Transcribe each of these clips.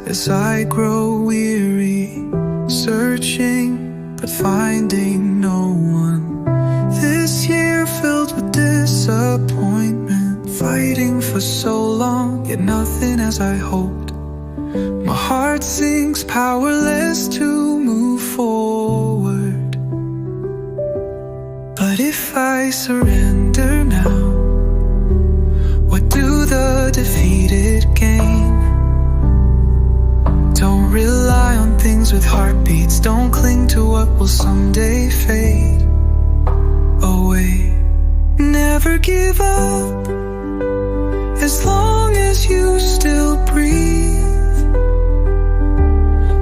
as I grow weary, searching but finding no one. This year filled with disappointment, fighting for so long, yet nothing as I hoped. My heart sinks, powerless to move forward. But if I surrender now, what do the defeated gain? Don't rely on things with heartbeats, don't cling to what will someday fade away. Never give up, as long as you still breathe.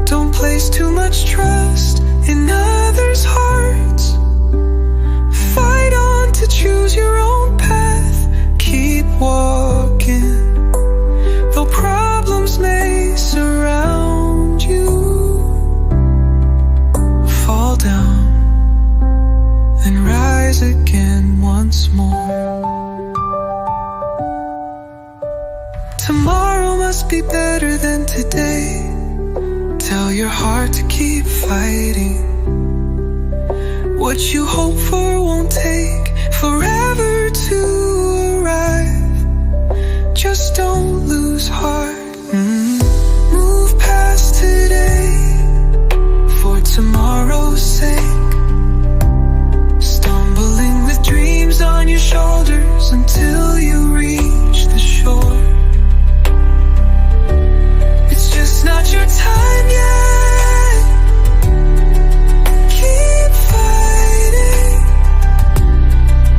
Don't place too much trust in others' hearts. Fight on to choose your own path. Keep walking, though problems may surround you. Fall down, then rise again once more. Tomorrow must be better than today. Tell your heart to keep fighting. What you hope for won't take forever to arrive. Just don't lose heart. Move past today for tomorrow's sake. Stumbling with dreams on your shoulders until you reach the shore. It's just not your time yet. Keep fighting.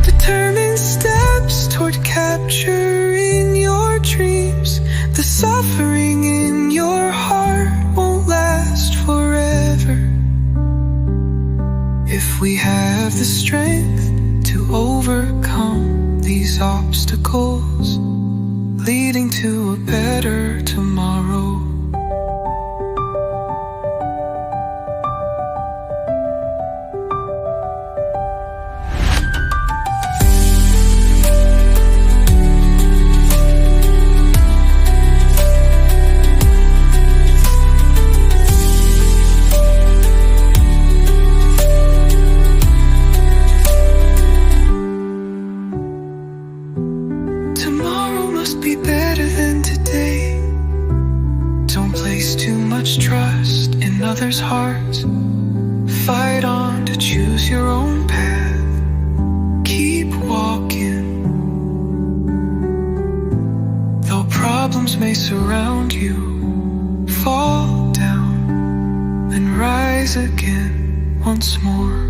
Determined steps toward capturing your dreams. The suffering in your heart won't last forever. If we have the strength to overcome these obstacles, leading to a better tomorrow. Tomorrow must be better than today. Don't place too much trust in others' hearts. Fight on to choose your own path. Keep walking, though problems may surround you. Fall down, then rise again once more.